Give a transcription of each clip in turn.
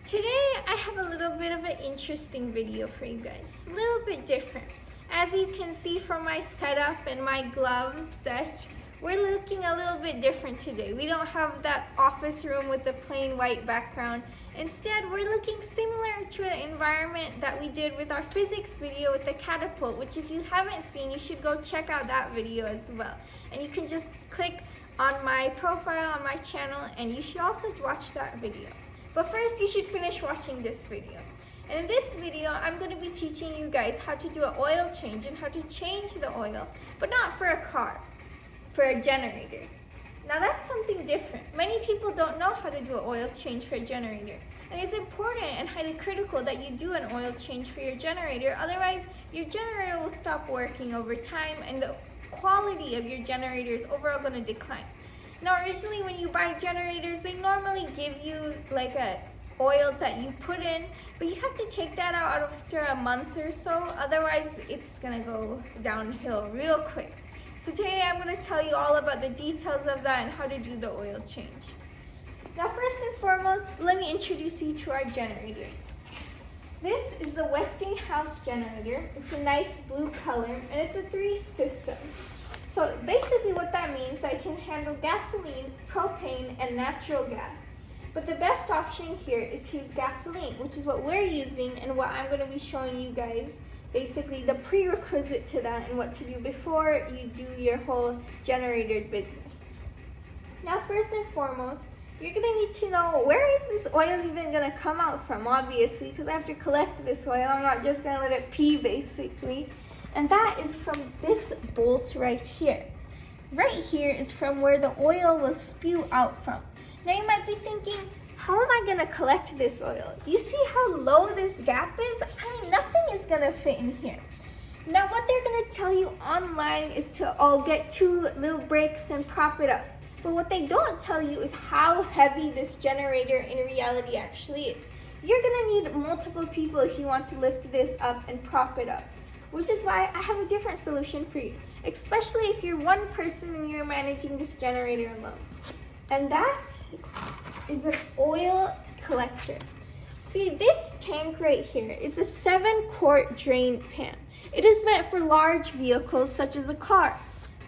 Today I have a little bit of an interesting video for you guys, a little bit different. As you can see from my setup and my gloves that we're looking a little bit different today. We don't have that office room with the plain white background. Instead, we're looking similar to an environment that we did with our physics video with the catapult, which if you haven't seen, you should go check out that video as well. And you can just click on my profile on my channel and you should also watch that video. But first, you should finish watching this video. And in this video, I'm going to be teaching you guys how to do an oil change and how to change the oil, but not for a car, for a generator. Now that's something different. Many people don't know how to do an oil change for a generator. And it's important and highly critical that you do an oil change for your generator. Otherwise, your generator will stop working over time and the quality of your generator is overall going to decline. Now originally when you buy generators, they normally give you like a oil that you put in, but you have to take that out after a month or so, otherwise it's gonna go downhill real quick. So today I'm gonna tell you all about the details of that and how to do the oil change. Now first and foremost, let me introduce you to our generator. This is the Westinghouse generator. It's a nice blue color and it's a 3 system. So basically what that means is that it can handle gasoline, propane, and natural gas. But the best option here is to use gasoline, which is what we're using and what I'm going to be showing you guys, basically the prerequisite to that and what to do before you do your whole generator business. Now first and foremost, you're going to need to know where is this oil even going to come out from, obviously, because I have to collect this oil. I'm not just going to let it pee, basically. And that is from this bolt right here. Right here is from where the oil will spew out from. Now you might be thinking, how am I gonna collect this oil? You see how low this gap is? I mean, nothing is gonna fit in here. Now what they're gonna tell you online is to get 2 little brakes and prop it up. But what they don't tell you is how heavy this generator in reality actually is. You're gonna need multiple people if you want to lift this up and prop it up. Which is why I have a different solution for you, especially if you're one person and you're managing this generator alone. And that is an oil collector. See, this tank right here is a 7-quart drain pan. It is meant for large vehicles such as a car.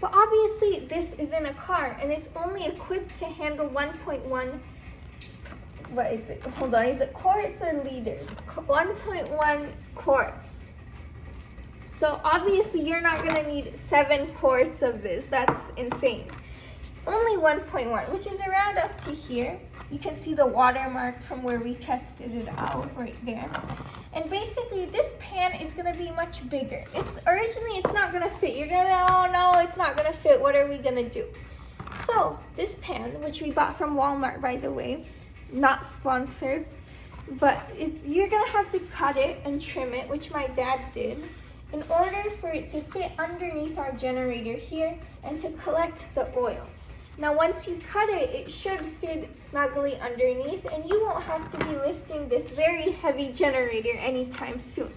But obviously this isn't a car and it's only equipped to handle 1.1, what is it? Hold on, is it quarts or liters? 1.1 quarts. So obviously you're not gonna need 7 quarts of this. That's insane. Only 1.1, which is around up to here. You can see the watermark from where we tested it out right there. And basically this pan is gonna be much bigger. Originally it's not gonna fit. You're gonna, oh no, it's not gonna fit. What are we gonna do? So this pan, which we bought from Walmart, by the way, not sponsored, but you're gonna have to cut it and trim it, which my dad did, in order for it to fit underneath our generator here and to collect the oil. Now once you cut it, it should fit snugly underneath and you won't have to be lifting this very heavy generator anytime soon.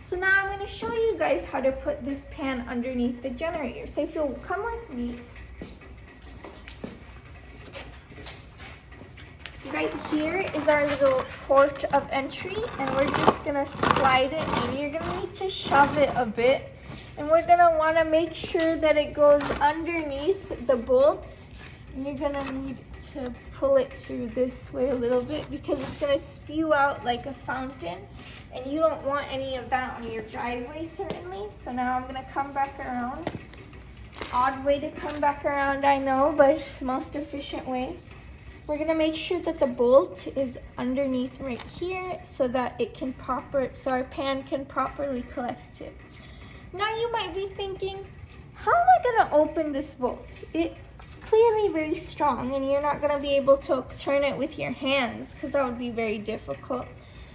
So now I'm going to show you guys how to put this pan underneath the generator. So if you'll come with me. Right here is our little port of entry and we're just gonna slide it in. You're gonna need to shove it a bit and we're gonna wanna make sure that it goes underneath the bolt. And you're gonna need to pull it through this way a little bit because it's gonna spew out like a fountain and you don't want any of that on your driveway certainly. So now I'm gonna come back around. Odd way to come back around, I know, but it's the most efficient way. We're gonna make sure that the bolt is underneath right here so that our pan can properly collect it. Now you might be thinking, how am I gonna open this bolt? It's clearly very strong and you're not gonna be able to turn it with your hands because that would be very difficult.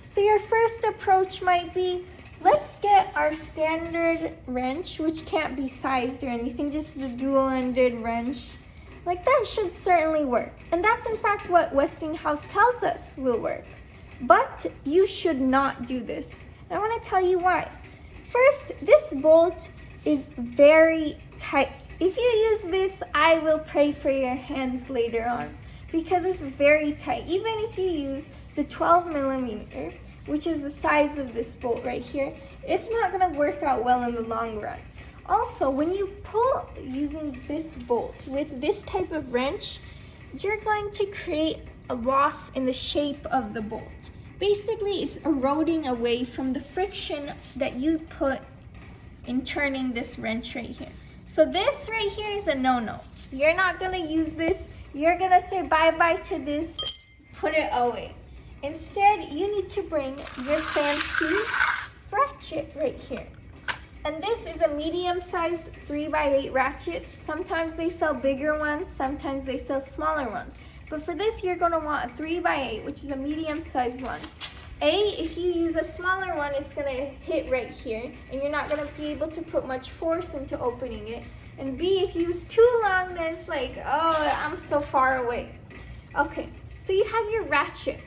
So your first approach might be, let's get our standard wrench, which can't be sized or anything, just a dual-ended wrench. Like that should certainly work. And that's in fact what Westinghouse tells us will work. But you should not do this. And I want to tell you why. First, this bolt is very tight. If you use this, I will pray for your hands later on because it's very tight. Even if you use the 12 millimeter, which is the size of this bolt right here, it's not gonna work out well in the long run. Also, when you pull using this bolt with this type of wrench, you're going to create a loss in the shape of the bolt. Basically, it's eroding away from the friction that you put in turning this wrench right here. So this right here is a no-no. You're not gonna use this. You're gonna say bye-bye to this, put it away. Instead, you need to bring your fancy ratchet right here. And this is a medium-sized 3x8 ratchet. Sometimes they sell bigger ones, sometimes they sell smaller ones. But for this, you're gonna want a 3x8, which is a medium-sized one. If you use a smaller one, it's gonna hit right here, and you're not gonna be able to put much force into opening it. And B, if you use too long, then it's like, oh, I'm so far away. Okay, so you have your ratchet,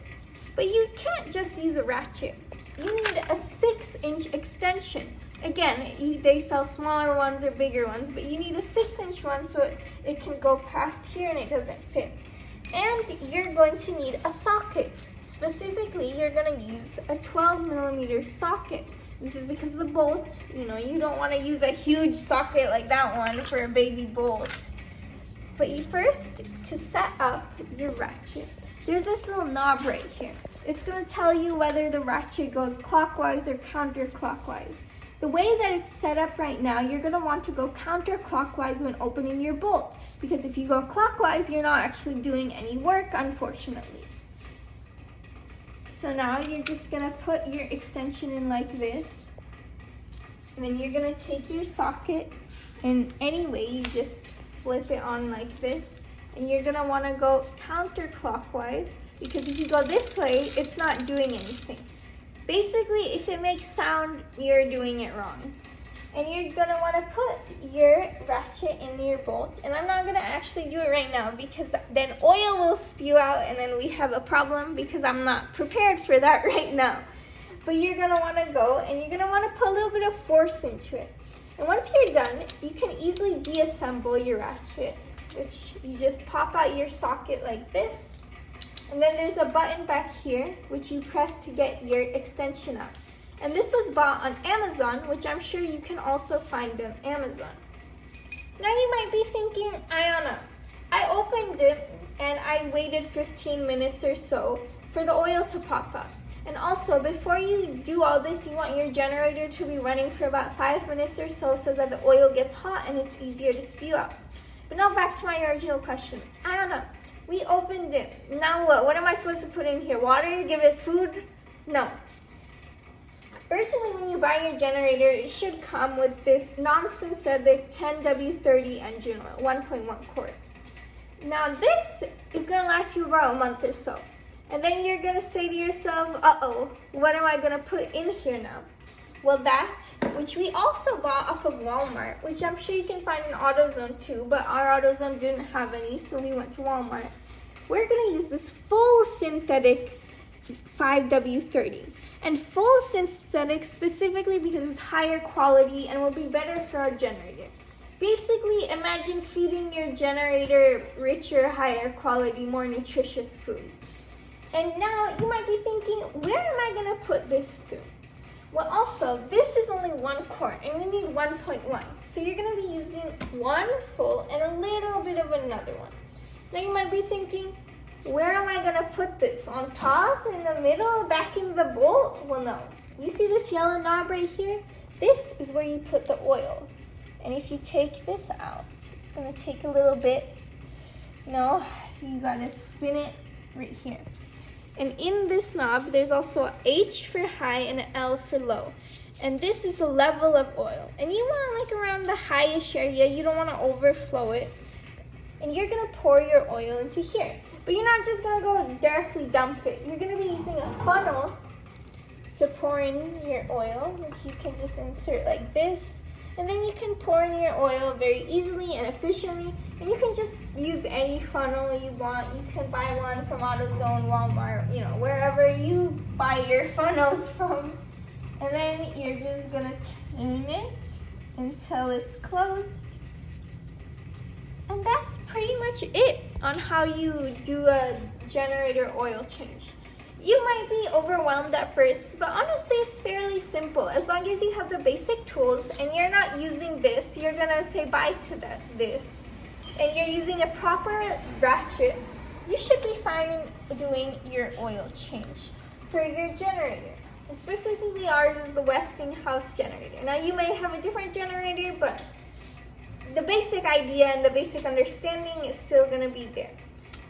but you can't just use a ratchet. You need a 6-inch extension. Again, they sell smaller ones or bigger ones, but you need a 6-inch one so it can go past here and it doesn't fit. And you're going to need a socket. Specifically, you're going to use a 12 millimeter socket. This is because of the bolt. You don't want to use a huge socket like that one for a baby bolt. But you first, to set up your ratchet, there's this little knob right here. It's going to tell you whether the ratchet goes clockwise or counterclockwise. The way that it's set up right now, you're going to want to go counterclockwise when opening your bolt, because if you go clockwise, you're not actually doing any work, unfortunately. So now you're just going to put your extension in like this, and then you're going to take your socket, and anyway, you just flip it on like this, and you're going to want to go counterclockwise, because if you go this way, it's not doing anything. Basically, if it makes sound, you're doing it wrong. And you're gonna wanna put your ratchet in your bolt. And I'm not gonna actually do it right now because then oil will spew out and then we have a problem because I'm not prepared for that right now. But you're gonna wanna go and you're gonna wanna put a little bit of force into it. And once you're done, you can easily deassemble your ratchet, which you just pop out your socket like this. And then there's a button back here, which you press to get your extension out. And this was bought on Amazon, which I'm sure you can also find on Amazon. Now you might be thinking, Ayana, I opened it and I waited 15 minutes or so for the oil to pop up. And also, before you do all this, you want your generator to be running for about 5 minutes or so that the oil gets hot and it's easier to spew out. But now back to my original question. Ayana, we opened it. Now what? What am I supposed to put in here? Water? Give it food? No. Originally, when you buy your generator, it should come with this non-synthetic 10W30 engine oil, 1.1 quart. Now this is going to last you about a month or so. And then you're going to say to yourself, uh-oh, what am I going to put in here now? Well, that, which we also bought off of Walmart, which I'm sure you can find in AutoZone too, but our AutoZone didn't have any, so we went to Walmart. We're going to use this full synthetic 5W30. And full synthetic specifically because it's higher quality and will be better for our generator. Basically, imagine feeding your generator richer, higher quality, more nutritious food. And now you might be thinking, where am I going to put this through? Well, also, this is only 1 quart, and we need 1.1. So you're going to be using 1 full and a little bit of another one. Now you might be thinking, where am I going to put this? On top, in the middle, back in the bowl? Well, no. You see this yellow knob right here? This is where you put the oil. And if you take this out, it's going to take a little bit. You got to spin it right here. And in this knob, there's also an H for high and an L for low. And this is the level of oil. And you want around the highest area. You don't want to overflow it. And you're going to pour your oil into here. But you're not just going to go directly dump it. You're going to be using a funnel to pour in your oil, which you can just insert like this. And then you can pour in your oil very easily and efficiently. And you can just use any funnel you want. You can buy one from AutoZone, Walmart, wherever you buy your funnels from. And then you're just gonna turn it until it's closed. And that's pretty much it on how you do a generator oil change. You might be overwhelmed at first, but honestly it's fairly simple. As long as you have the basic tools and you're not using this, you're gonna say bye to this, and you're using a proper ratchet, you should be fine in doing your oil change for your generator. And specifically ours is the Westinghouse generator. Now you may have a different generator, but the basic idea and the basic understanding is still gonna be there.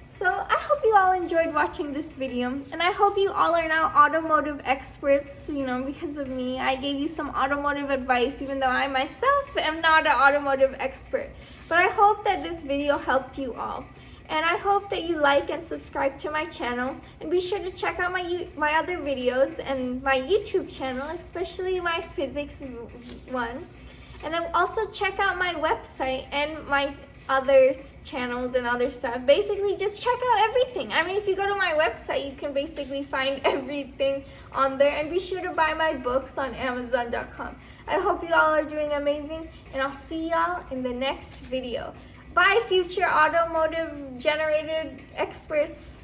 So I hope you all enjoyed watching this video, and I hope you all are now automotive experts, because of me. I gave you some automotive advice, even though I myself am not an automotive expert. But I hope that this video helped you all. And I hope that you like and subscribe to my channel, and be sure to check out my other videos and my YouTube channel, especially my physics one. And then also check out my website and my other channels and other stuff. Basically just check out everything. I mean, if you go to my website, you can basically find everything on there, and be sure to buy my books on Amazon.com. I hope you all are doing amazing, and I'll see y'all in the next video. Bye, future automotive generated experts.